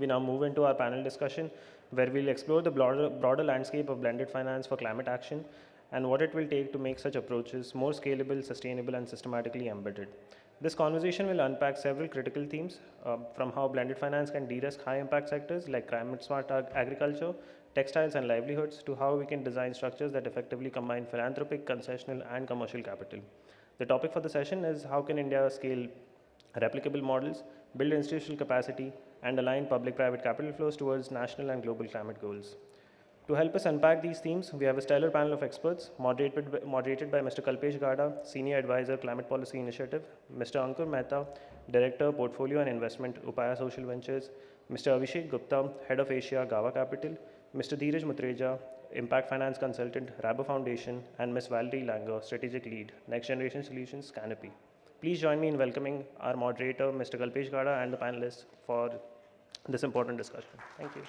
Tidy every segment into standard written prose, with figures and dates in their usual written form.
We now move into our panel discussion where we'll explore the broader landscape of blended finance for climate action and what it will take to make such approaches more scalable, sustainable, and systematically embedded. This conversation will unpack several critical themes from how blended finance can de risk high impact sectors like climate smart agriculture, textiles, and livelihoods to how we can design structures that effectively combine philanthropic, concessional, and commercial capital. The topic for the session is how can India scale replicable models, build institutional capacity, and align public private capital flows towards national and global climate goals. To help us unpack these themes, we have a stellar panel of experts moderated by Mr. Kalpesh Gada, Senior Advisor, Climate Policy Initiative, Mr. Ankur Mehta, Director, Portfolio and Investment, Upaya Social Ventures, Mr. Abhishek Gupta, Head of Asia, Gawa Capital, Mr. Dheeraj Mutreja, Impact Finance Consultant, Rabo Foundation, and Ms. Valerie Langer, Strategic Lead, Next Generation Solutions, Canopy. Please join me in welcoming our moderator, Mr. Kalpesh Gada, and the panelists for this important discussion. Thank you.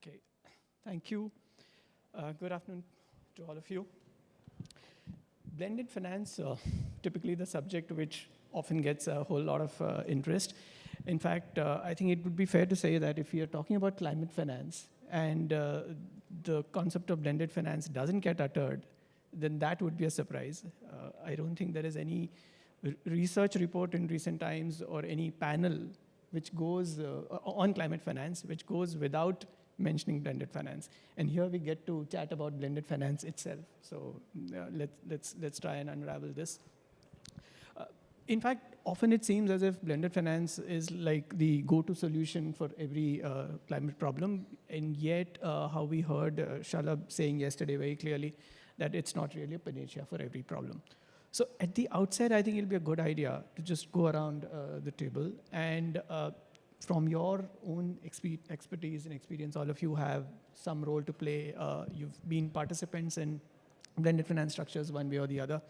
Okay, thank you. Good afternoon to all of you. Blended finance, typically the subject which often gets a whole lot of interest. In fact, I think it would be fair to say that if we are talking about climate finance and the concept of blended finance doesn't get uttered, then that would be a surprise. I don't think there is any research report in recent times or any panel which goes on climate finance, which goes without mentioning blended finance. And here we get to chat about blended finance itself. So let's try and unravel this. In fact, often it seems as if blended finance is like the go-to solution for every climate problem. And yet, how we heard Shalabh saying yesterday very clearly that it's not really a panacea for every problem. So at the outset, I think it'll be a good idea to just go around the table and from your own expertise and experience, all of you have some role to play. You've been participants in blended finance structures one way or the other.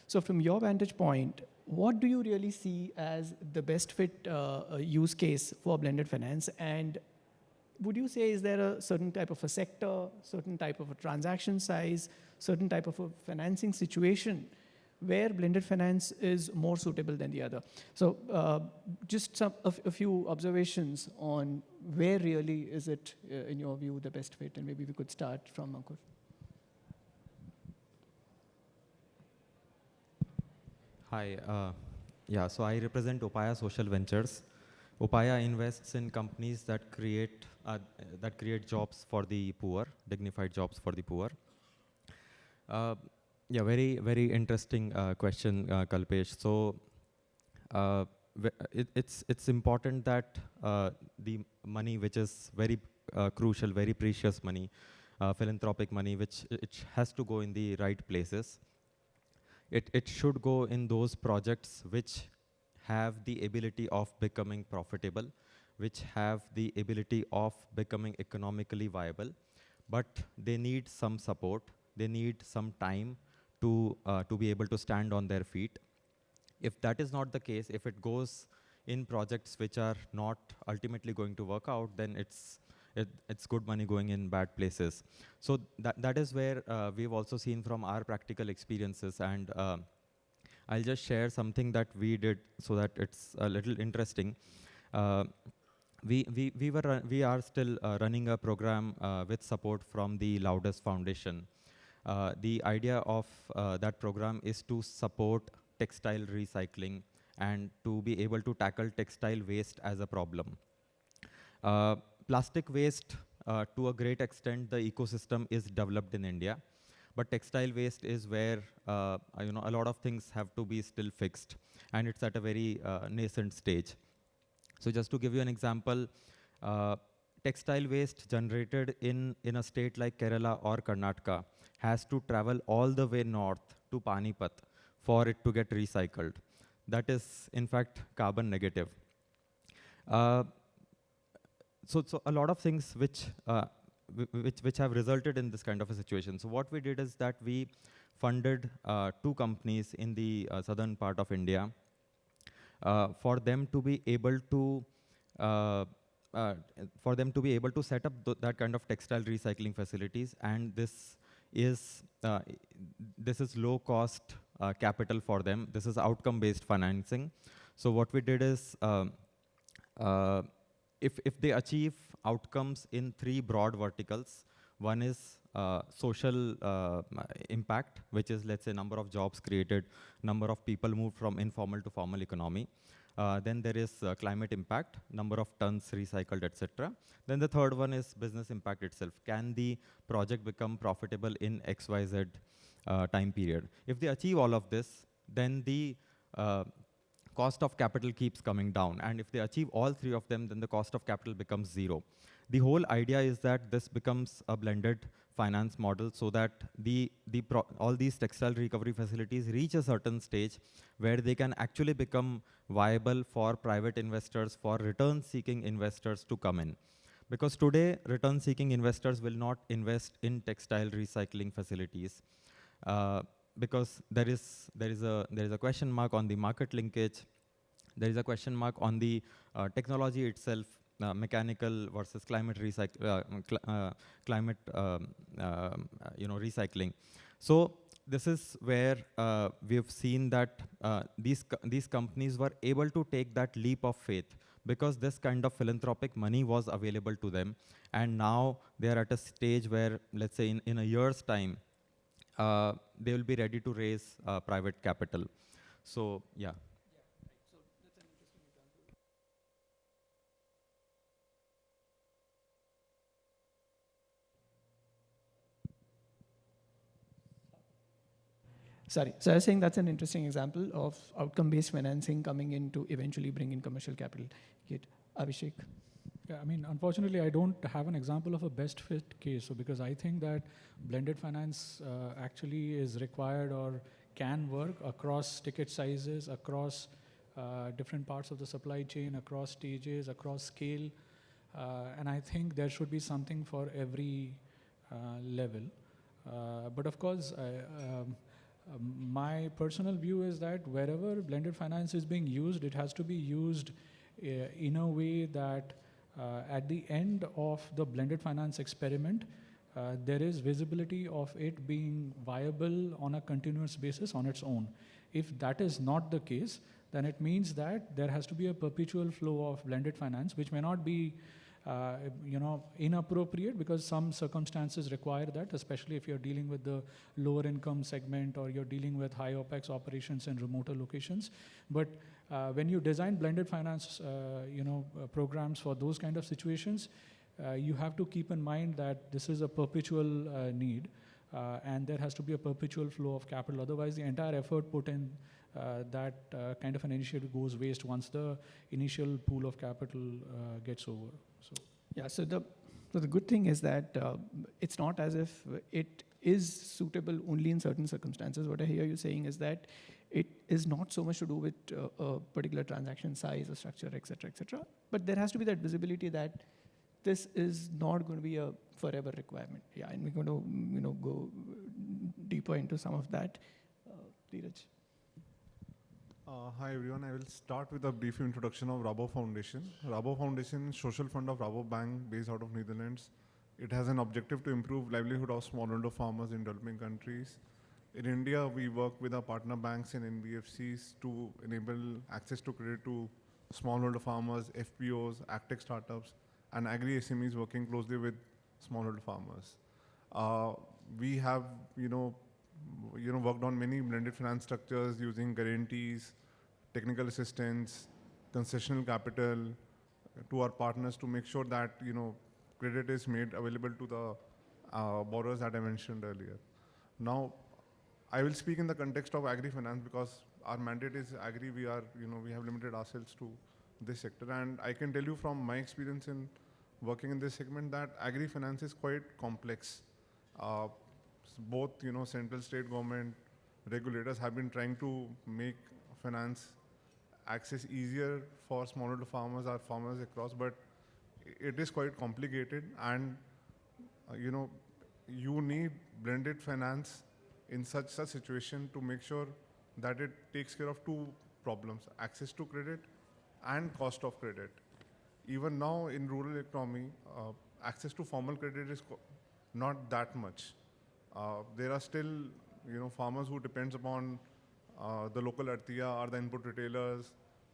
So from your vantage point, what do you really see as the best fit use case for blended finance? And would you say, is there a certain type of a sector, certain type of a transaction size, certain type of a financing situation where blended finance is more suitable than the other? So just a few observations on where really is it, in your view, the best fit, and maybe we could start from Ankur. Hi, so I represent Upaya Social Ventures. Upaya invests in companies that create jobs for the poor, dignified jobs for the poor. Yeah, very interesting question, Kalpesh. So it's important that the money, which is very crucial, very precious money, philanthropic money, which it has to go in the right places. It should go in those projects which have the ability of becoming profitable, which have the ability of becoming economically viable, but they need some support, they need some time to be able to stand on their feet. If that is not the case, if it goes in projects which are not ultimately going to work out, then it's good money going in bad places. So that is where we've also seen from our practical experiences, and I'll just share something that we did so that it's a little interesting. We are still running a program with support from the Loudest Foundation. The idea of that program is to support textile recycling and to be able to tackle textile waste as a problem. Plastic waste, to a great extent, the ecosystem is developed in India, but textile waste is where a lot of things have to be still fixed, and it's at a very nascent stage. So just to give you an example, textile waste generated in a state like Kerala or Karnataka has to travel all the way north to Panipat for it to get recycled. That is, in fact, carbon negative. So a lot of things which which have resulted in this kind of a situation. So what we did is that we funded 2 companies in the southern part of India for them to be able to uh, uh, set up that kind of textile recycling facilities, and this is low cost capital for them. This is outcome based financing. So what we did is uh, if they achieve outcomes in 3 broad verticals, one is social impact, which is, let's say, number of jobs created, number of people moved from informal to formal economy. Then there is climate impact, number of tons recycled, etc. Then the third one is business impact itself. Can the project become profitable in XYZ time period? If they achieve all of this, then the cost of capital keeps coming down. And if they achieve all 3 of them, then the cost of capital becomes 0. The whole idea is that this becomes a blended finance model, so that all these textile recovery facilities reach a certain stage where they can actually become viable for private investors, for return-seeking investors to come in. Because today, return-seeking investors will not invest in textile recycling facilities. Because there is a question mark on the market linkage. There is a question mark on the technology itself, mechanical versus climate recycling. So this is where we've seen that these companies were able to take that leap of faith, because this kind of philanthropic money was available to them, and now they are at a stage where, let's say, in a year's time, they will be ready to raise private capital. So, yeah. Sorry. So I was saying that's an interesting example of outcome-based financing coming in to eventually bring in commercial capital. Yet, Abhishek. Yeah, I mean, unfortunately, I don't have an example of a best fit case. So because I think that blended finance actually is required or can work across ticket sizes, across different parts of the supply chain, across stages, across scale. And I think there should be something for every level. But of course, my personal view is that wherever blended finance is being used, it has to be used in a way that at the end of the blended finance experiment, there is visibility of it being viable on a continuous basis on its own. If that is not the case, then it means that there has to be a perpetual flow of blended finance, which may not be inappropriate, because some circumstances require that, especially if you're dealing with the lower income segment or you're dealing with high OPEX operations in remoter locations. But when you design blended finance programs for those kind of situations, you have to keep in mind that this is a perpetual need, and there has to be a perpetual flow of capital. Otherwise, the entire effort put in that kind of an initiative goes waste once the initial pool of capital gets over. So yeah, so the good thing is that it's not as if it is suitable only in certain circumstances. What I hear you saying is that it is not so much to do with a particular transaction size or structure, et cetera, but there has to be that visibility that this is not going to be a forever requirement. Yeah, and we're going to go deeper into some of that. Dheeraj. Hi everyone, I will start with a brief introduction of Rabo Foundation. Rabo Foundation is social fund of Rabo Bank based out of Netherlands. It has an objective to improve livelihood of smallholder farmers in developing countries. In India, we work with our partner banks and NBFCs to enable access to credit to smallholder farmers, FPOs, agtech startups, and agri SMEs working closely with smallholder farmers. We have, worked on many blended finance structures using guarantees, technical assistance, concessional capital to our partners to make sure that credit is made available to the borrowers that I mentioned earlier. Now, I will speak in the context of agri-finance because our mandate is agri. We have limited ourselves to this sector, and I can tell you from my experience in working in this segment that agri-finance is quite complex. Both central, state government, regulators have been trying to make finance access easier for smallholder farmers or farmers across, but it is quite complicated, and you need blended finance in such a situation to make sure that it takes care of two problems: access to credit and cost of credit. Even now in rural economy, access to formal credit is not that much. There are still, farmers who depends upon the local artiya or the input retailers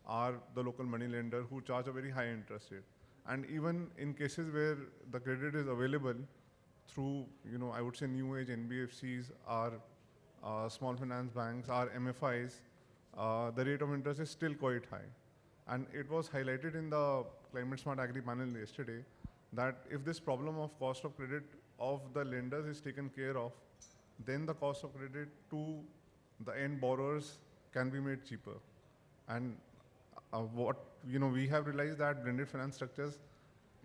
or the local money lender who charge a very high interest rate. And even in cases where the credit is available through, I would say new age NBFCs or small finance banks or MFIs, the rate of interest is still quite high. And it was highlighted in the Climate Smart Agri panel yesterday that if this problem of cost of credit of the lenders is taken care of, then the cost of credit to the end borrowers can be made cheaper. And we have realized that blended finance structures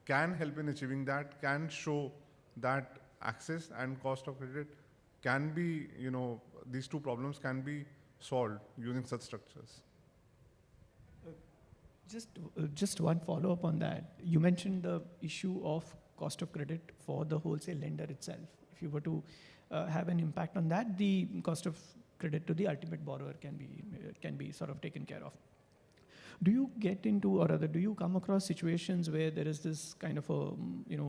can help in achieving that, can show that access and cost of credit can be, these two problems can be solved using such structures. Just one follow-up on that. You mentioned the issue of cost of credit for the wholesale lender itself. If you were to have an impact on that, the cost of credit to the ultimate borrower can be sort of taken care of. Do you get into, or rather, do you come across situations where there is this kind of a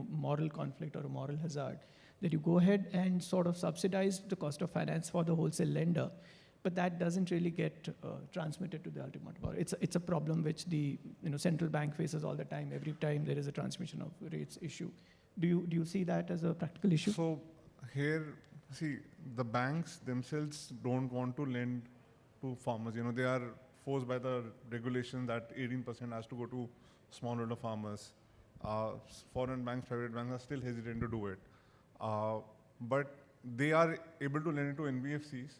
moral conflict or a moral hazard that you go ahead and sort of subsidize the cost of finance for the wholesale lender, but that doesn't really get transmitted to the ultimate borrower? It's a problem which the central bank faces all the time. Every time there is a transmission of rates issue. Do you see that as a practical issue? So here, see, the banks themselves don't want to lend to farmers. They are forced by the regulation that 18% has to go to smallholder farmers. Foreign banks, private banks are still hesitant to do it. But they are able to lend it to NBFCs,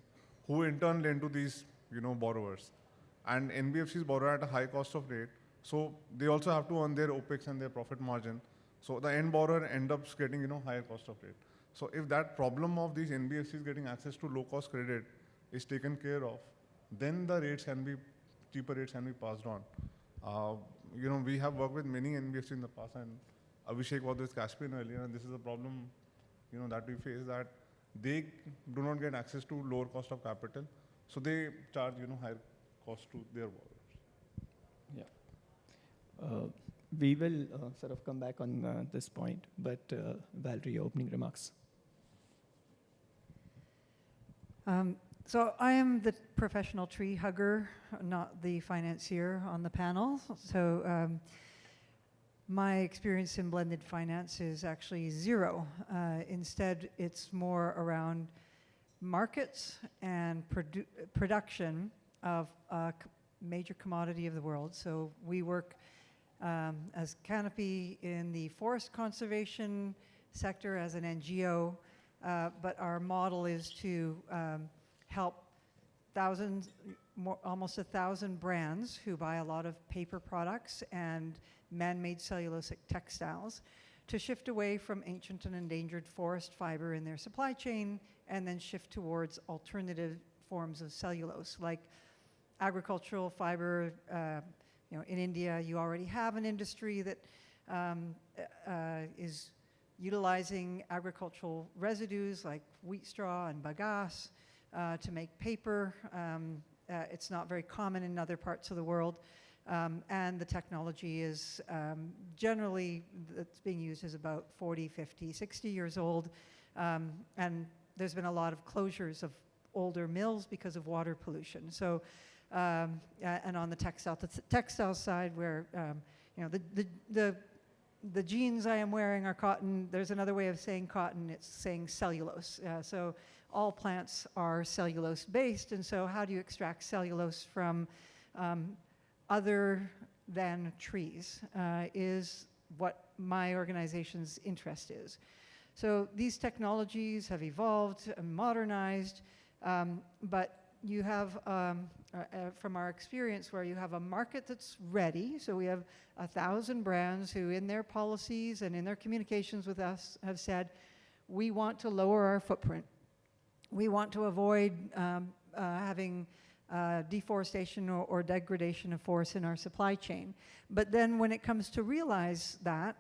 who in turn lend to these, borrowers. And NBFCs borrow at a high cost of rate, so they also have to earn their OPEX and their profit margin. So the end borrower ends up getting, higher cost of rate. So if that problem of these NBFCs getting access to low cost credit is taken care of, then the cheaper rates can be passed on. We have worked with many NBFCs in the past, and Abhishek was with Caspian earlier, and this is a problem, that we face, that they do not get access to lower cost of capital, so they charge, higher cost to their borrowers. Yeah. We will sort of come back on this point, but Valerie, your opening remarks. So I am the professional tree hugger, not the financier on the panel. So my experience in blended finance is actually zero. Instead, it's more around markets and production of a major commodity of the world. So we work as Canopy in the forest conservation sector as an NGO, but our model is to help almost 1,000 brands who buy a lot of paper products and man-made cellulosic textiles to shift away from ancient and endangered forest fiber in their supply chain and then shift towards alternative forms of cellulose, like agricultural fiber. In India, you already have an industry that is utilizing agricultural residues like wheat straw and bagasse to make paper. It's not very common in other parts of the world. And the technology is generally, that's being used is about 40, 50, 60 years old. And there's been a lot of closures of older mills because of water pollution. So, and on the textile side, where the jeans I am wearing are cotton. There's another way of saying cotton. It's saying cellulose. So all plants are cellulose based, and so how do you extract cellulose from other than trees is what my organization's interest is. So these technologies have evolved and modernized, but you have, from our experience, where you have a market that's ready. So we have 1,000 brands who in their policies and in their communications with us have said, we want to lower our footprint. We want to avoid having deforestation or degradation of forests in our supply chain. But then when it comes to realize that,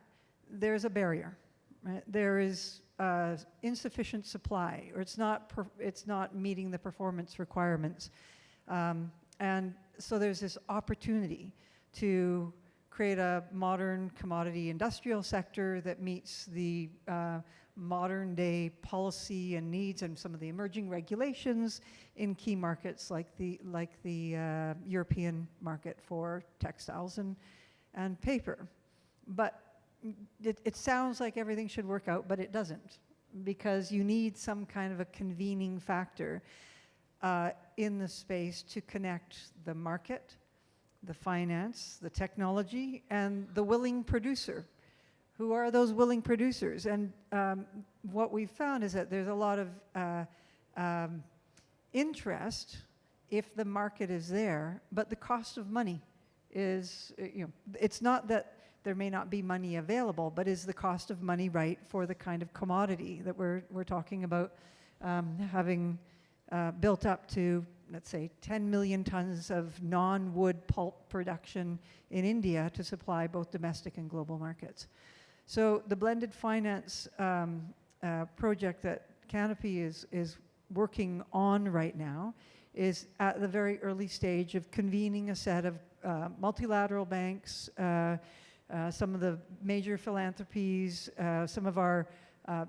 there's a barrier. Right? There is insufficient supply, or it's not meeting the performance requirements. And so there's this opportunity to create a modern commodity industrial sector that meets the modern day policy and needs and some of the emerging regulations in key markets like the European market for textiles and paper. But it sounds like everything should work out, but it doesn't, because you need some kind of a convening factor in the space to connect the market, the finance, the technology, and the willing producer. Who are those willing producers? And what we've found is that there's a lot of interest if the market is there, but the cost of money is, it's not that there may not be money available, but is the cost of money right for the kind of commodity that we're talking about having built up to, let's say, 10 million tons of non-wood pulp production in India to supply both domestic and global markets. So the blended finance project that Canopy is working on right now is at the very early stage of convening a set of multilateral banks, some of the major philanthropies, some of our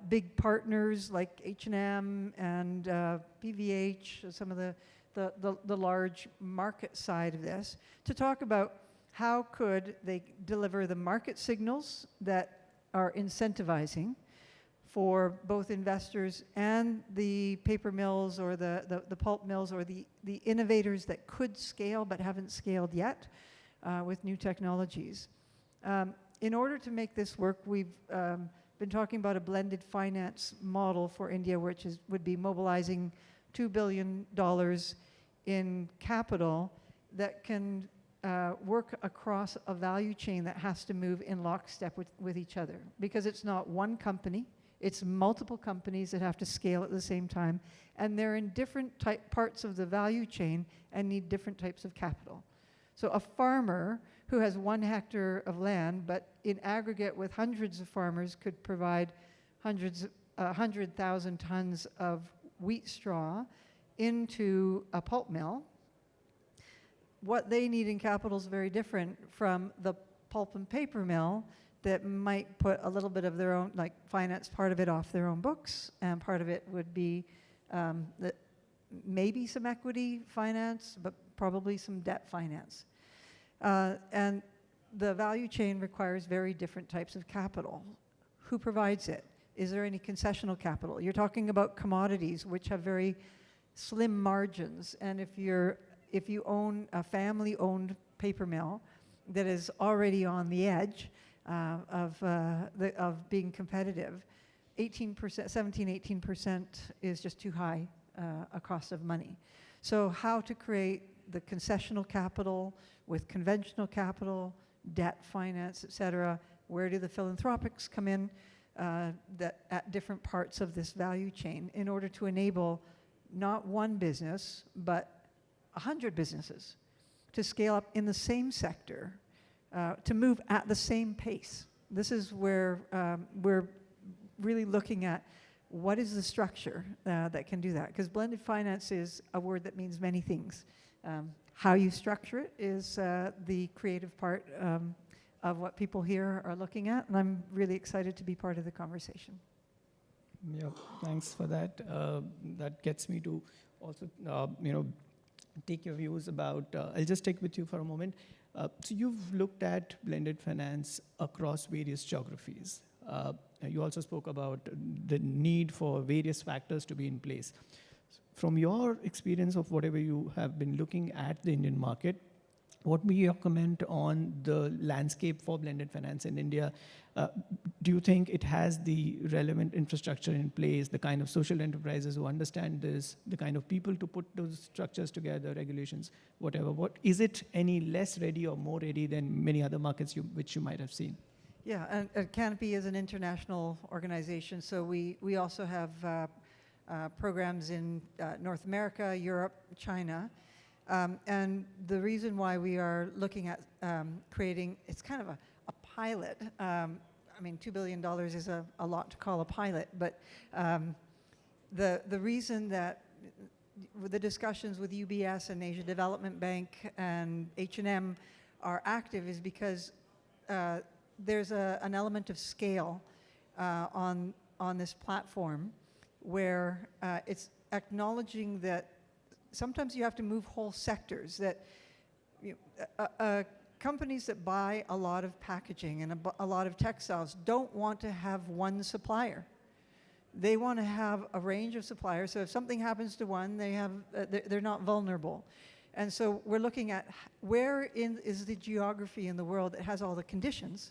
big partners like H&M and PVH, some of the large market side of this, to talk about how could they deliver the market signals that are incentivizing for both investors and the paper mills or the pulp mills or the innovators that could scale but haven't scaled yet with new technologies. In order to make this work, we've been talking about a blended finance model for India, which would be mobilizing $2 billion in capital that can work across a value chain that has to move in lockstep with each other. Because it's not one company, it's multiple companies that have to scale at the same time, and they're in different parts of the value chain and need different types of capital. So a farmer who has 1 hectare of land, but in aggregate with hundreds of farmers could provide 100,000 tons of wheat straw into a pulp mill. What they need in capital is very different from the pulp and paper mill that might put a little bit of their own, like finance part of it off their own books, and part of it would be maybe some equity finance, but probably some debt finance. And the value chain requires very different types of capital. Who provides it? Is there any concessional capital? You're talking about commodities which have very slim margins, and if you own a family-owned paper mill that is already on the edge of being competitive, 17-18% is just too high a cost of money. So how to create the concessional capital with conventional capital, debt finance, et cetera? Where do the philanthropics come in that at different parts of this value chain in order to enable not one business, but 100 businesses to scale up in the same sector, to move at the same pace? This is where we're really looking at what is the structure that can do that. Because blended finance is a word that means many things. How you structure it is the creative part of what people here are looking at, and I'm really excited to be part of the conversation. Yeah, thanks for that. That gets me to also, take your views about, I'll just stick with you for a moment. So you've looked at blended finance across various geographies. You also spoke about the need for various factors to be in place. From your experience of whatever you have been looking at the Indian market, what would be your comment on the landscape for blended finance in India? Do you think it has the relevant infrastructure in place, the kind of social enterprises who understand this, the kind of people to put those structures together, regulations, whatever? Is it any less ready or more ready than many other markets which you might have seen? Yeah, and Canopy is an international organization, so we also have programs in North America, Europe, China. And the reason why we are looking at creating, it's kind of a pilot. I mean, $2 billion is a lot to call a pilot, but the reason that the discussions with UBS and Asia Development Bank and H&M are active is because there's an element of scale on this platform where it's acknowledging that sometimes you have to move whole sectors, that companies that buy a lot of packaging and a lot of textiles don't want to have one supplier. They want to have a range of suppliers, so if something happens to one, they're not vulnerable. And so we're looking at where is the geography in the world that has all the conditions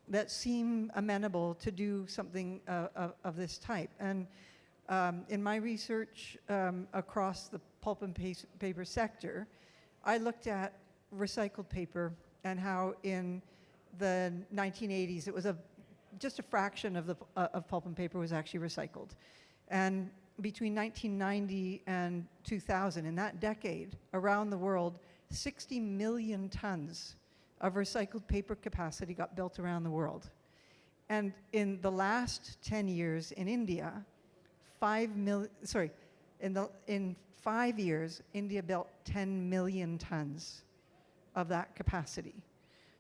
that seem amenable to do something of this type. And in my research across the pulp and paper sector, I looked at recycled paper and how in the 1980s it was just a fraction of pulp and paper was actually recycled. And between 1990 and 2000, in that decade, around the world, 60 million tons of recycled paper capacity got built around the world. And in the last 10 years in India, in 5 years, India built 10 million tons of that capacity.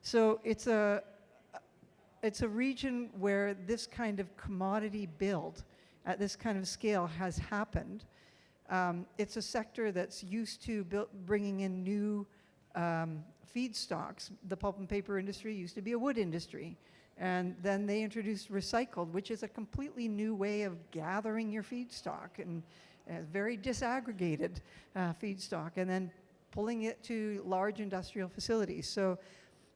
So it's a region where this kind of commodity build at this kind of scale has happened. It's a sector that's used to bringing in new feedstocks. The pulp and paper industry used to be a wood industry. And then they introduced recycled, which is a completely new way of gathering your feedstock and very disaggregated feedstock, and then pulling it to large industrial facilities. So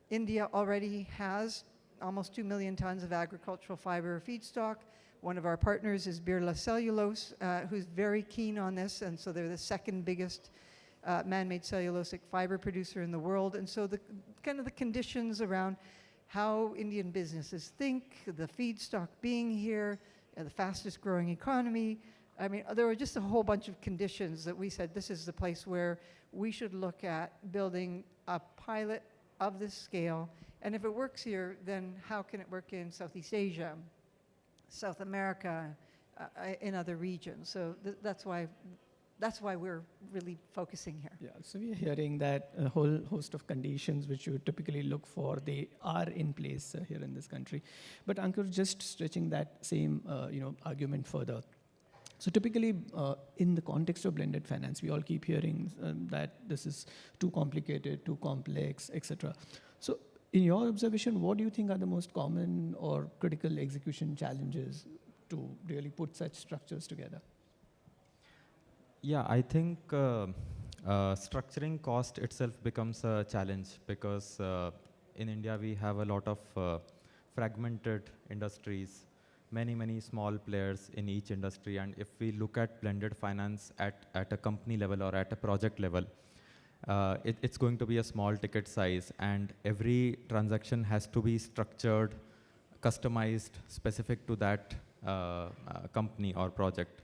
India already has almost 2 million tons of agricultural fiber feedstock. One of our partners is Birla Cellulose, who's very keen on this, and so they're the second biggest man-made cellulosic fiber producer in the world. And so the conditions around how Indian businesses think, the feedstock being here, the fastest growing economy. I mean, there were just a whole bunch of conditions that we said this is the place where we should look at building a pilot of this scale. And if it works here, then how can it work in Southeast Asia, South America, in other regions? So that's why we're really focusing here. Yeah, so we're hearing that a whole host of conditions which you typically look for, they are in place here in this country. But Ankur, just stretching that same argument further. So typically, in the context of blended finance, we all keep hearing that this is too complicated, too complex, etc. So in your observation, what do you think are the most common or critical execution challenges to really put such structures together? Yeah, I think structuring cost itself becomes a challenge because in India we have a lot of fragmented industries, many small players in each industry, and if we look at blended finance at a company level or at a project level, it's going to be a small ticket size, and every transaction has to be structured, customized, specific to that company or project,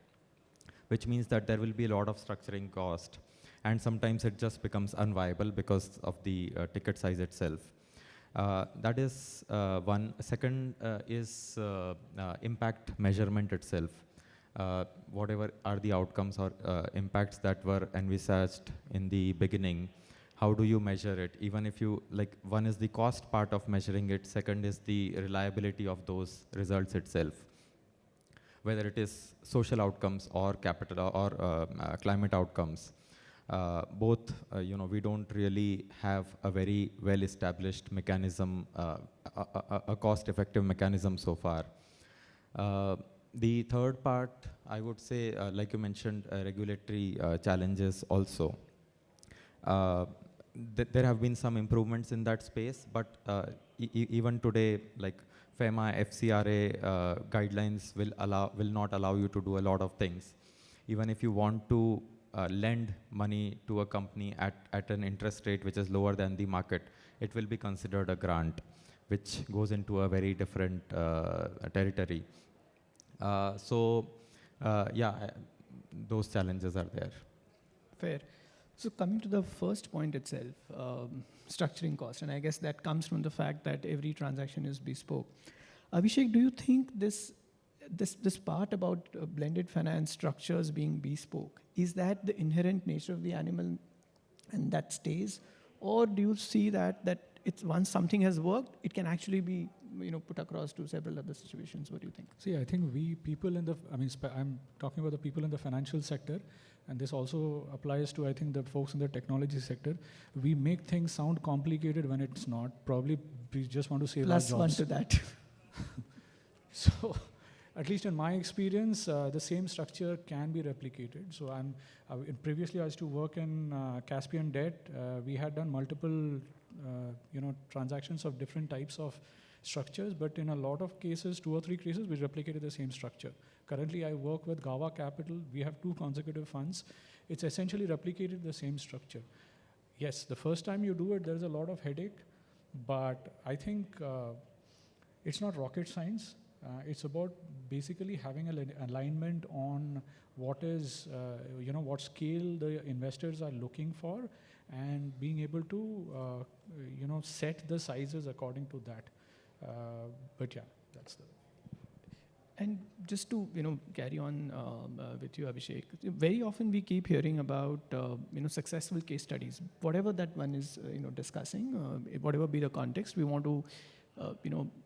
which means that there will be a lot of structuring cost, and sometimes it just becomes unviable because of the ticket size itself. That is one. Second is impact measurement itself. Whatever are the outcomes or impacts that were envisaged in the beginning, how do you measure it? Even if you, one is the cost part of measuring it, second is the reliability of those results itself. Whether it is social outcomes or capital or climate outcomes. Both, we don't really have a very well-established mechanism, a cost-effective mechanism so far. The third part, I would say, like you mentioned, regulatory challenges also. There have been some improvements in that space, but even today, like FEMA, FCRA guidelines will not allow you to do a lot of things. Even if you want to lend money to a company at an interest rate which is lower than the market, it will be considered a grant, which goes into a very different territory. Those challenges are there. Fair. So coming to the first point itself, structuring cost, and I guess that comes from the fact that every transaction is bespoke. Abhishek, do you think this part about blended finance structures being bespoke, is that the inherent nature of the animal and that stays? Or do you see that it's once something has worked, it can actually be put across to several other situations? What do you think? See, I think we people in the, I'm talking about the people in the financial sector, and this also applies to, I think, the folks in the technology sector. We make things sound complicated when it's not. Probably we just want to save our jobs. Plus one to that. So, at least in my experience, the same structure can be replicated. So previously I used to work in Caspian debt. We had done multiple, transactions of different types of structures, but in a lot of cases, 2 or 3 cases, we replicated the same structure. Currently, I work with Gawa Capital. We have 2 consecutive funds. It's essentially replicated the same structure. Yes, the first time you do it, there's a lot of headache, but I think it's not rocket science. It's about basically having an alignment on what is, what scale the investors are looking for, and being able to, set the sizes according to that. But yeah, that's the. And just to carry on with you, Abhishek, very often we keep hearing about successful case studies. Whatever that one is discussing, whatever be the context, we want to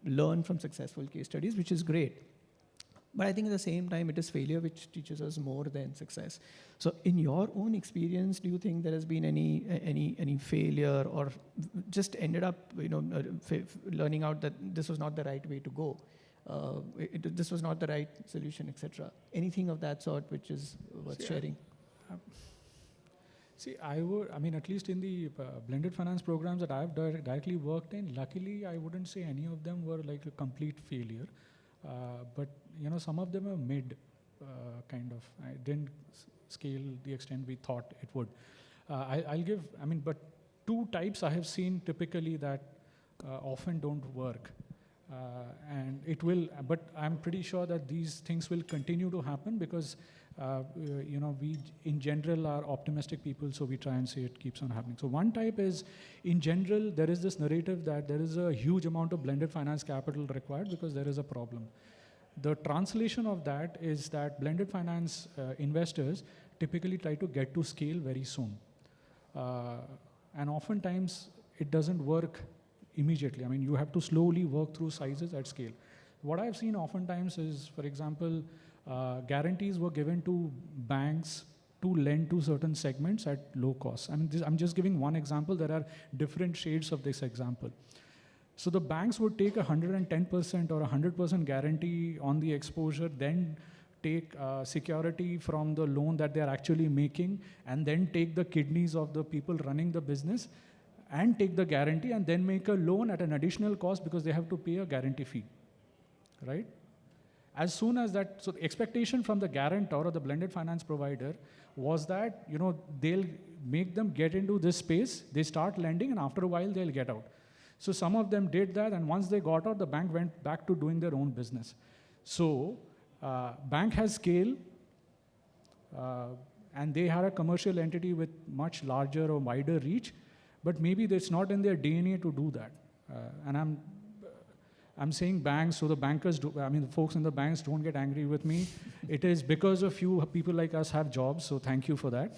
learn from successful case studies, which is great. But I think at the same time, it is failure which teaches us more than success. So in your own experience, do you think there has been any failure, or just ended up learning out that this was not the right way to go? This was not the right solution, etc. Anything of that sort which is worth sharing? At least in the blended finance programs that I've directly worked in, luckily I wouldn't say any of them were like a complete failure. But some of them are mid, kind of. I didn't scale the extent we thought it would. But 2 types I have seen typically that often don't work. And it will, but I'm pretty sure that these things will continue to happen because, we in general are optimistic people, so we try and say it keeps on happening. So one type is, in general, there is this narrative that there is a huge amount of blended finance capital required because there is a problem. The translation of that is that blended finance investors typically try to get to scale very soon. And oftentimes it doesn't work immediately. You have to slowly work through sizes at scale. What I've seen oftentimes is, for example, guarantees were given to banks to lend to certain segments at low cost. I'm just giving one example. There are different shades of this example. So the banks would take 110% or 100% guarantee on the exposure, then take security from the loan that they're actually making, and then take the kidneys of the people running the business, and take the guarantee, and then make a loan at an additional cost because they have to pay a guarantee fee, right? As soon as that, so the expectation from the guarantor or the blended finance provider was that, they'll make them get into this space, they start lending, and after a while they'll get out. So some of them did that, and once they got out, the bank went back to doing their own business. So bank has scale, and they had a commercial entity with much larger or wider reach, but maybe it's not in their DNA to do that. And I'm saying banks, so the bankers, the folks in the banks don't get angry with me. It is because of you, people like us have jobs, so thank you for that.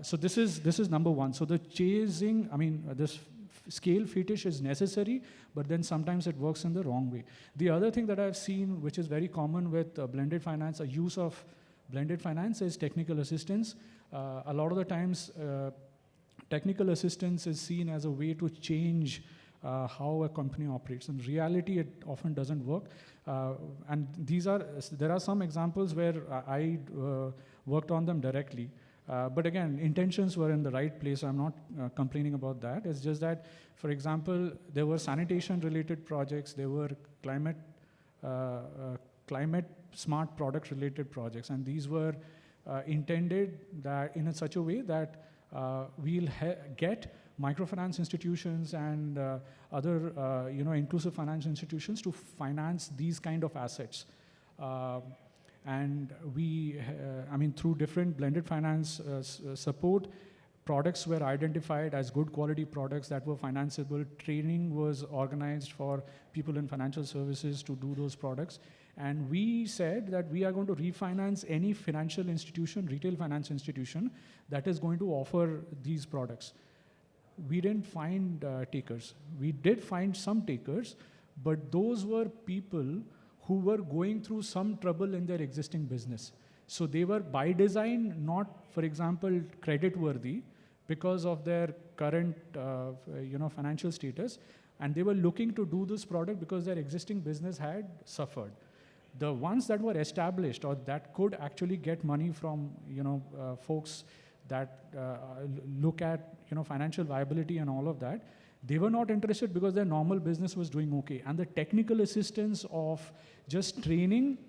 So this is number one. So the chasing, this scale fetish is necessary, but then sometimes it works in the wrong way. The other thing that I've seen, which is very common with blended finance, a use of blended finance is technical assistance. A lot of the times, technical assistance is seen as a way to change how a company operates. In reality, it often doesn't work. And there are some examples where I worked on them directly. But again, intentions were in the right place. I'm not complaining about that. It's just that, for example, there were sanitation-related projects. There were climate smart product-related projects. And these were intended that in such a way that we'll get microfinance institutions and other inclusive finance institutions to finance these kind of assets. And we, through different blended finance support, products were identified as good quality products that were financeable. Training was organized for people in financial services to do those products. And we said that we are going to refinance any financial institution, retail finance institution, that is going to offer these products. We didn't find takers. We did find some takers, but those were people who were going through some trouble in their existing business. So they were by design not, for example, credit worthy because of their current financial status, and they were looking to do this product because their existing business had suffered. The ones that were established or that could actually get money from folks that look at financial viability and all of that, they were not interested because their normal business was doing okay. And the technical assistance of just training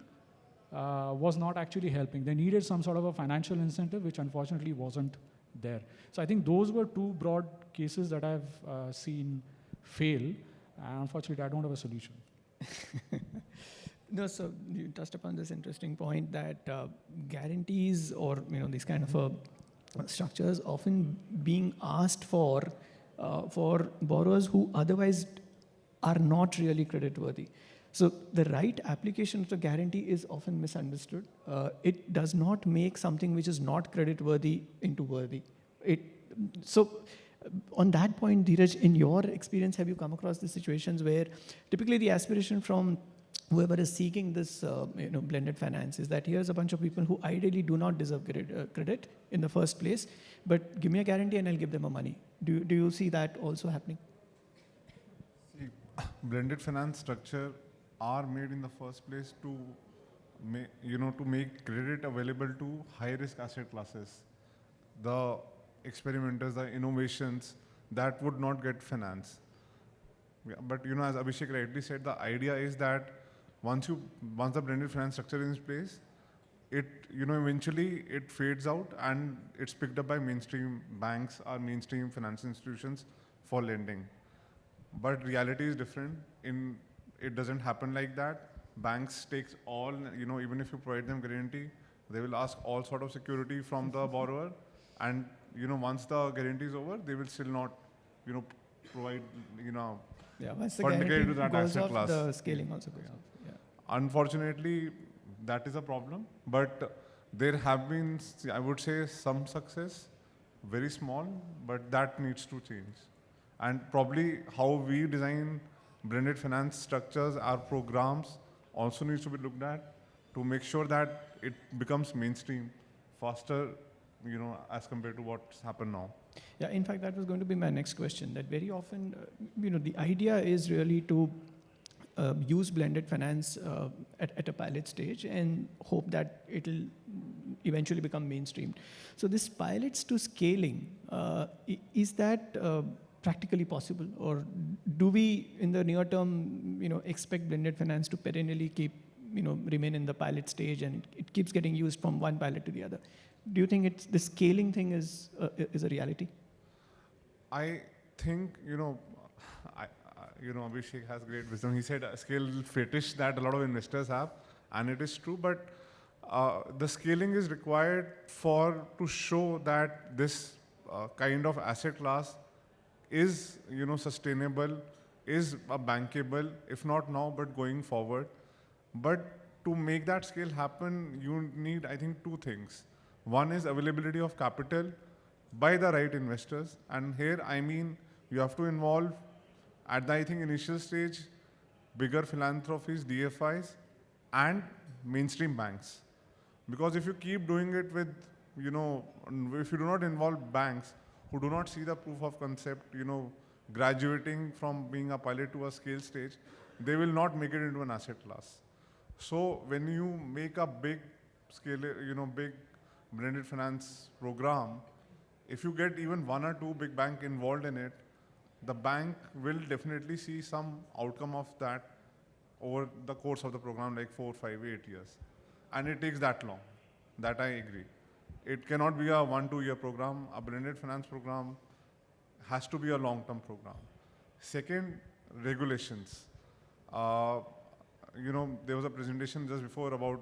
was not actually helping. They needed some sort of a financial incentive, which unfortunately wasn't there. So I think those were two broad cases that I've seen fail. And unfortunately, I don't have a solution. No, so you touched upon this interesting point that guarantees or these kind of structures often being asked for borrowers who otherwise are not really credit worthy. So the right application of the guarantee is often misunderstood. It does not make something which is not credit worthy into worthy. So on that point, Dheeraj, in your experience, have you come across the situations where typically the aspiration from whoever is seeking this blended finance is that here's a bunch of people who ideally do not deserve credit in the first place, but give me a guarantee and I'll give them a money. Do you see that also happening? See, blended finance structure are made in the first place to make credit available to high risk asset classes. The experimenters, the innovations that would not get finance. Yeah, but as Abhishek rightly said, the idea is that once the blended finance structure is in place, it eventually it fades out and it's picked up by mainstream banks or mainstream financial institutions for lending. But reality is different. It doesn't happen like that. Banks takes all, even if you provide them guarantee, they will ask all sort of security from the borrower, and once the guarantee is over, they will still not provide once the fund guarantee to that goes asset off, class. the scaling also goes off. Yeah. Unfortunately, that is a problem, but there have been, I would say, some success, very small, but that needs to change. And probably how we design blended finance structures, our programs also needs to be looked at to make sure that it becomes mainstream faster, as compared to what's happened now. Yeah, in fact, that was going to be my next question, that very often, the idea is really to use blended finance at a pilot stage and hope that it'll eventually become mainstream. So this pilots to scaling, is that practically possible? Or do we, in the near term, expect blended finance to perennially keep, remain in the pilot stage and it keeps getting used from one pilot to the other? Do you think the scaling thing is a reality? I think, Abhishek has great wisdom. He said a scale fetish that a lot of investors have, and it is true, but the scaling is required to show that this kind of asset class is, sustainable, is bankable, if not now, but going forward. But to make that scale happen, you need, I think, two things. One is availability of capital by the right investors. And here, I mean, you have to involve, at the, I think, initial stage, bigger philanthropies, DFIs, and mainstream banks. Because if you keep doing it with, if you do not involve banks who do not see the proof of concept, graduating from being a pilot to a scale stage, they will not make it into an asset class. So when you make a big scale, big blended finance program, if you get even one or two big banks involved in it, the bank will definitely see some outcome of that over the course of the program, like 4, 5, 8 years. And it takes that long. That I agree. It cannot be a 1-2 year program. A blended finance program has to be a long-term program. Second, regulations. There was a presentation just before about,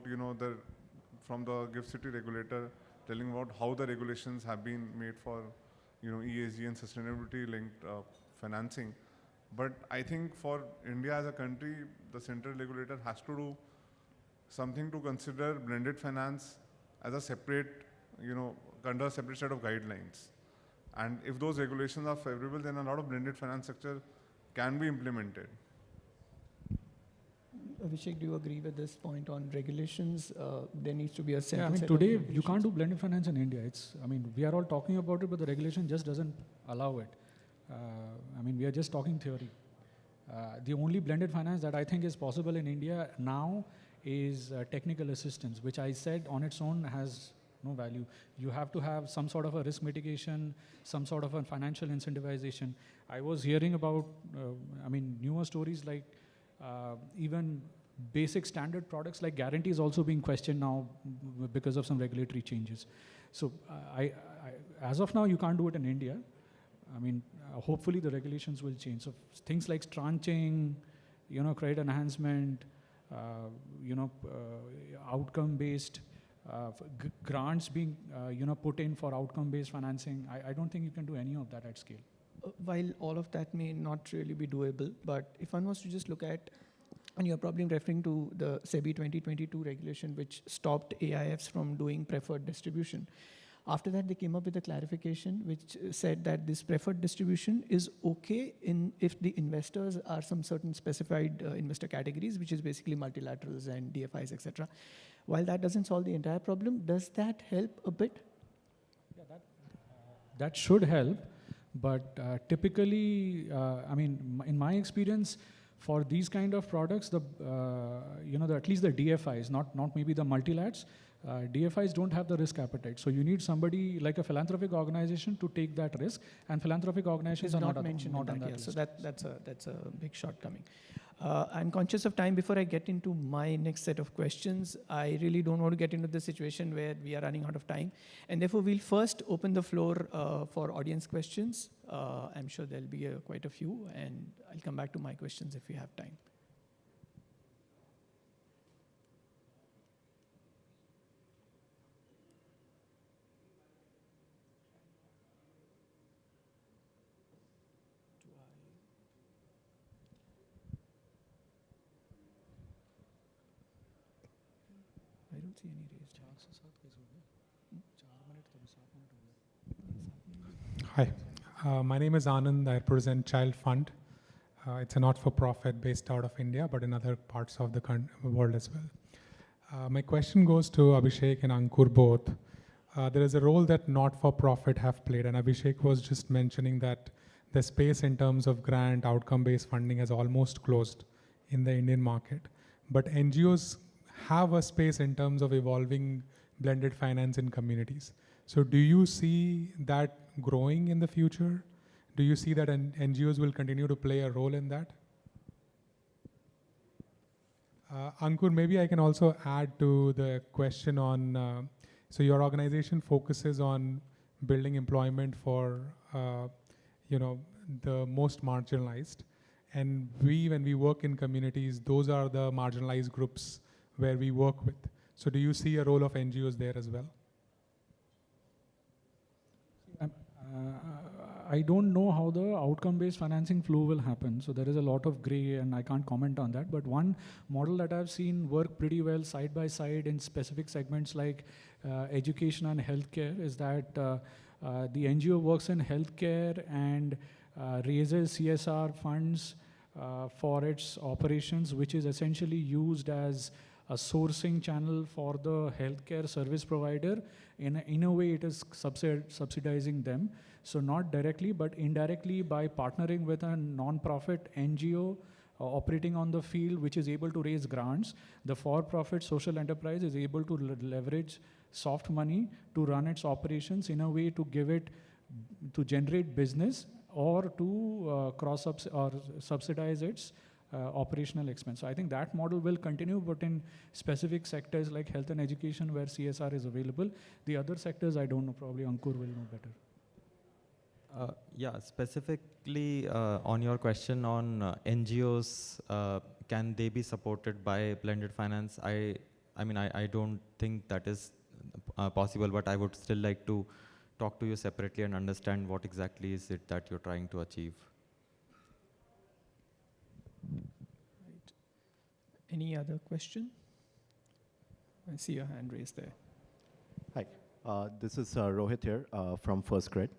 from the GIFT City regulator telling about how the regulations have been made for ESG and sustainability linked financing. But I think for India as a country, the central regulator has to do something to consider blended finance as a separate, under a separate set of guidelines. And if those regulations are favorable, then a lot of blended finance sector can be implemented. Abhishek, do you agree with this point on regulations? There needs to be a Yeah, central I mean, set of today you regulations. can't do blended finance in India. We are all talking about it, but the regulation just doesn't allow it. We are just talking theory. The only blended finance that I think is possible in India now is technical assistance, which I said on its own has no value. You have to have some sort of a risk mitigation, some sort of a financial incentivization. I was hearing about, newer stories like even basic standard products like guarantees also being questioned now because of some regulatory changes. So as of now, you can't do it in India. Hopefully the regulations will change. So things like tranching, credit enhancement, outcome-based grants being, put in for outcome-based financing. I don't think you can do any of that at scale. While all of that may not really be doable, but if one was to just look at, and you're probably referring to the SEBI 2022 regulation, which stopped AIFs from doing preferred distribution. After that, they came up with a clarification which said that this preferred distribution is okay if the investors are some certain specified investor categories, which is basically multilaterals and DFIs, etc. While that doesn't solve the entire problem, does that help a bit? Yeah, that should help, but typically, in my experience, for these kind of products, at least the DFIs, not maybe the multilats, DFIs don't have the risk appetite. So you need somebody like a philanthropic organization to take that risk, and philanthropic organizations are not mentioned on that yeah. list. So that's a big shortcoming. I'm conscious of time. Before I get into my next set of questions, I really don't want to get into the situation where we are running out of time. And therefore, we'll first open the floor for audience questions. I'm sure there'll be quite a few, and I'll come back to my questions if we have time. I don't see any raised hands. Hi, my name is Anand. I represent Child Fund. It's a not-for-profit based out of India, but in other parts of the world as well. My question goes to Abhishek and Ankur both. There is a role that not-for-profit have played, and Abhishek was just mentioning that the space in terms of grant outcome-based funding has almost closed in the Indian market. But NGOs have a space in terms of evolving blended finance in communities. So do you see that growing in the future? Do you see that NGOs will continue to play a role in that? Ankur, maybe I can also add to the question on, so your organization focuses on building employment for, the most marginalized. And when we work in communities, those are the marginalized groups where we work with. So do you see a role of NGOs there as well? I don't know how the outcome-based financing flow will happen. So there is a lot of gray, and I can't comment on that. But one model that I've seen work pretty well side by side in specific segments like education and healthcare is that the NGO works in healthcare and raises CSR funds for its operations, which is essentially used as a sourcing channel for the healthcare service provider. In a way, it is subsidizing them. So not directly, but indirectly by partnering with a non-profit NGO operating on the field, which is able to raise grants. The for-profit social enterprise is able to leverage soft money to run its operations in a way to give it, to generate business or to subsidize its operational expense. So I think that model will continue, but in specific sectors like health and education where CSR is available. The other sectors, I don't know, probably Ankur will know better. Specifically on your question on NGOs, can they be supported by blended finance? I don't think that is possible, but I would still like to talk to you separately and understand what exactly is it that you're trying to achieve. Right. Any other question? I see your hand raised there. Hi, this is Rohit here from First Grid.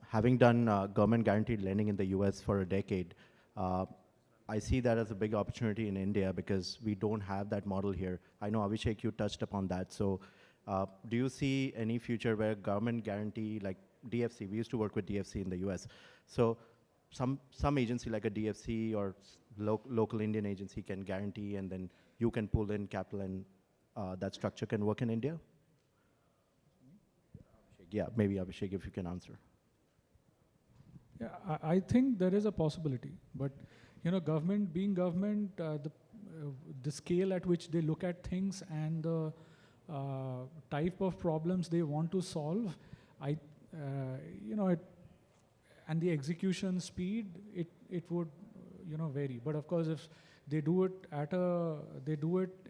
Having done government guaranteed lending in the US for a decade, I see that as a big opportunity in India because we don't have that model here. I know Abhishek, you touched upon that. So do you see any future where government guarantee, like DFC, we used to work with DFC in the US. So some agency like a DFC or local Indian agency can guarantee and then you can pull in capital and that structure can work in India? Yeah, maybe Abhishek, if you can answer. Yeah, I think there is a possibility, but government being government, the scale at which they look at things and the type of problems they want to solve, and the execution speed, it would vary. But of course, if they do it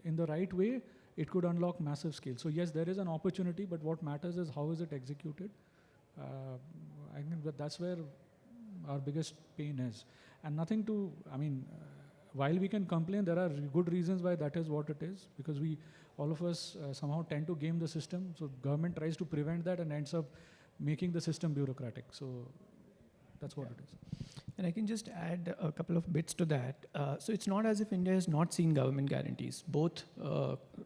in the right way, it could unlock massive scale. So yes, there is an opportunity, but what matters is how is it executed. I think that's where our biggest pain is. And nothing to, while we can complain, there are good reasons why that is what it is, because all of us somehow tend to game the system. So government tries to prevent that and ends up making the system bureaucratic. So that's what it is. And I can just add a couple of bits to that. So it's not as if India has not seen government guarantees, both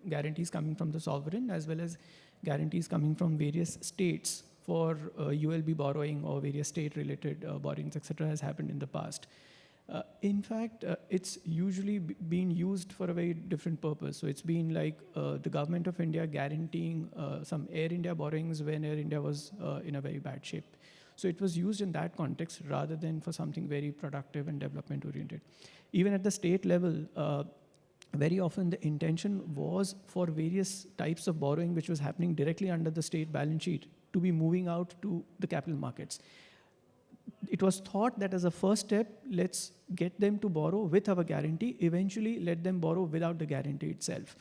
guarantees coming from the sovereign as well as guarantees coming from various states for ULB borrowing or various state-related borrowings, etc., has happened in the past. In fact, it's usually been used for a very different purpose. So it's been like the government of India guaranteeing some Air India borrowings when Air India was in a very bad shape. So it was used in that context rather than for something very productive and development-oriented. Even at the state level, very often the intention was for various types of borrowing which was happening directly under the state balance sheet to be moving out to the capital markets. It was thought that as a first step, let's get them to borrow with our guarantee, eventually let them borrow without the guarantee itself.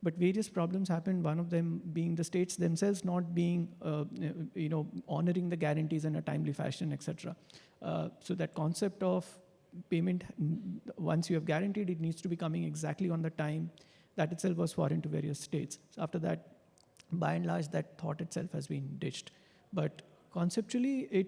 But various problems happened, one of them being the states themselves not being, honoring the guarantees in a timely fashion, etc. So that concept of payment, once you have guaranteed, it needs to be coming exactly on the time, that itself was foreign to various states. So after that, by and large, that thought itself has been ditched. But conceptually, it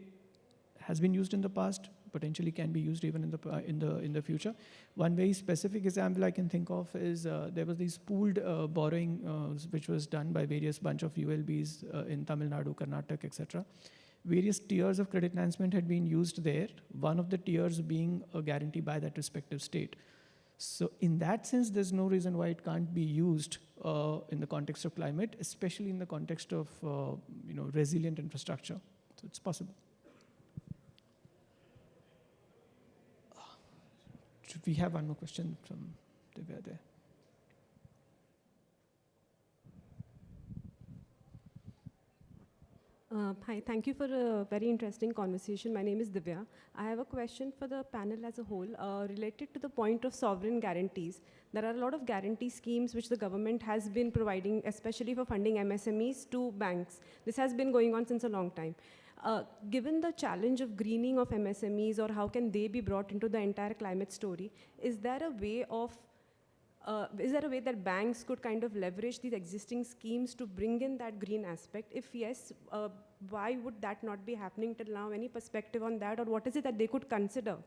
has been used in the past, potentially can be used even in the future. One very specific example I can think of is there was these pooled borrowing which was done by various bunch of ULBs in Tamil Nadu, Karnataka, etc. Various tiers of credit enhancement had been used there, one of the tiers being a guarantee by that respective state. So in that sense, there's no reason why it can't be used in the context of climate, especially in the context of resilient infrastructure. So it's possible. We have one more question from Divya there. Hi, thank you for a very interesting conversation. My name is Divya. I have a question for the panel as a whole related to the point of sovereign guarantees. There are a lot of guarantee schemes which the government has been providing, especially for funding MSMEs to banks. This has been going on since a long time. Given the challenge of greening of MSMEs, or how can they be brought into the entire climate story, is there a way that banks could kind of leverage these existing schemes to bring in that green aspect? If yes, why would that not be happening till now? Any perspective on that, or what is it that they could consider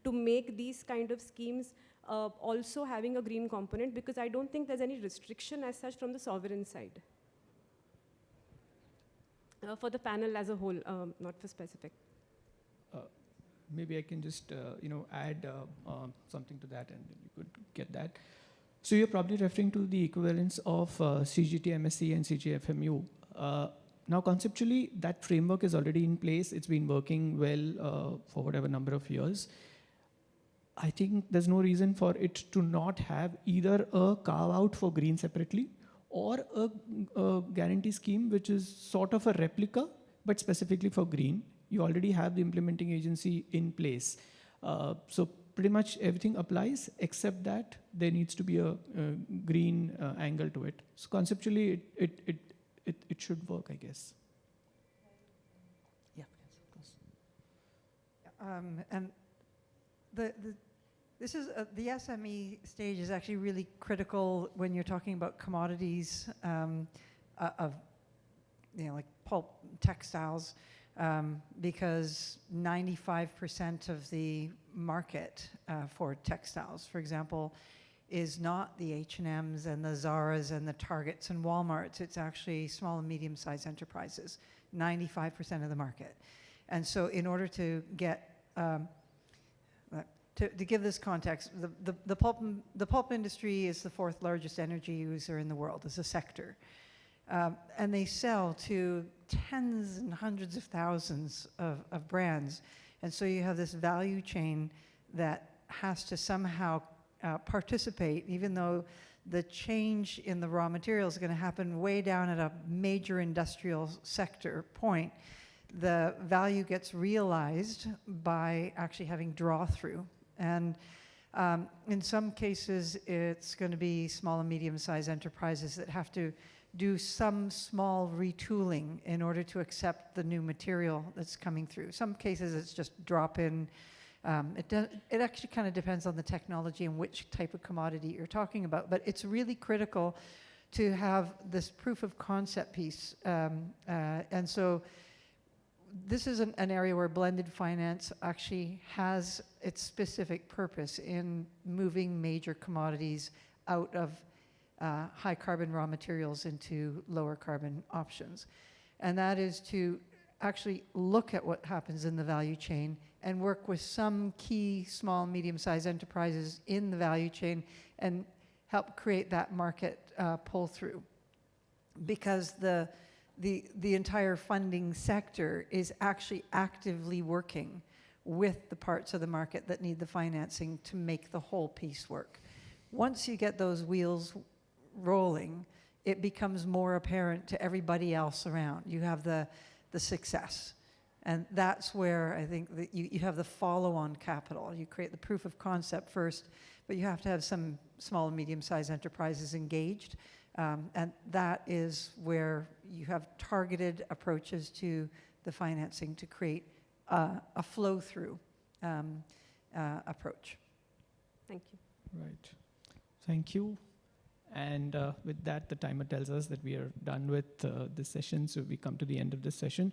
to make these kind of schemes also having a green component? Because I don't think there's any restriction as such from the sovereign side. For the panel as a whole, not for specific. Maybe I can just add something to that, and you could get that. So you're probably referring to the equivalence of CGT MSc and CGFMU. Now, conceptually, that framework is already in place. It's been working well for whatever number of years. I think there's no reason for it to not have either a carve-out for green separately, or a guarantee scheme which is sort of a replica, but specifically for green. You already have the implementing agency in place. So pretty much everything applies, except that there needs to be a green angle to it. So conceptually, it should work, I guess. And this is the SME stage is actually really critical when you're talking about commodities of, like pulp, textiles, because 95% of the market for textiles, for example, is not the H&Ms and the Zaras and the Targets and Walmarts. It's actually small and medium-sized enterprises, 95% of the market. And so in order to get, to give this context, the pulp industry is the 4th largest energy user in the world as a sector. And they sell to tens and hundreds of thousands of brands. And so you have this value chain that has to somehow participate, even though the change in the raw materials is going to happen way down at a major industrial sector point. The value gets realized by actually having draw-through. And in some cases, it's going to be small and medium-sized enterprises that have to do some small retooling in order to accept the new material that's coming through. Some cases, it's just drop-in. It actually kind of depends on the technology and which type of commodity you're talking about. But it's really critical to have this proof of concept piece. And so this is an area where blended finance actually has its specific purpose in moving major commodities out of high carbon raw materials into lower carbon options. And that is to actually look at what happens in the value chain and work with some key small and medium-sized enterprises in the value chain and help create that market pull through. Because the entire funding sector is actually actively working with the parts of the market that need the financing to make the whole piece work. Once you get those wheels rolling, it becomes more apparent to everybody else around. You have the success. And that's where I think that you have the follow-on capital. You create the proof of concept first, but you have to have some small and medium-sized enterprises engaged. And that is where you have targeted approaches to the financing to create a flow-through approach. Thank you. Right. Thank you. And with that, the timer tells us that we are done with this session, so we come to the end of this session.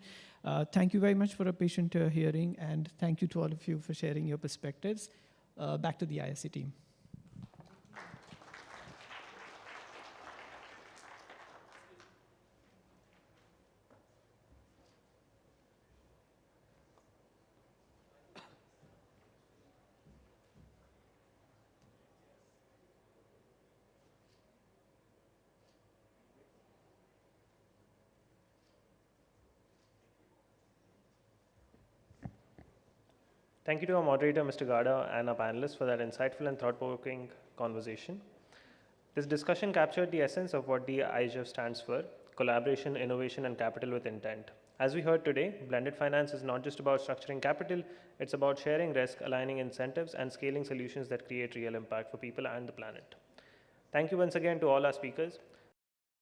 Thank you very much for a patient hearing, and thank you to all of you for sharing your perspectives. Back to the ISC team. Thank you to our moderator, Mr. Gada, and our panelists for that insightful and thought-provoking conversation. This discussion captured the essence of what the IGIF stands for: collaboration, innovation, and capital with intent. As we heard today, blended finance is not just about structuring capital, it's about sharing risk, aligning incentives, and scaling solutions that create real impact for people and the planet. Thank you once again to all our speakers.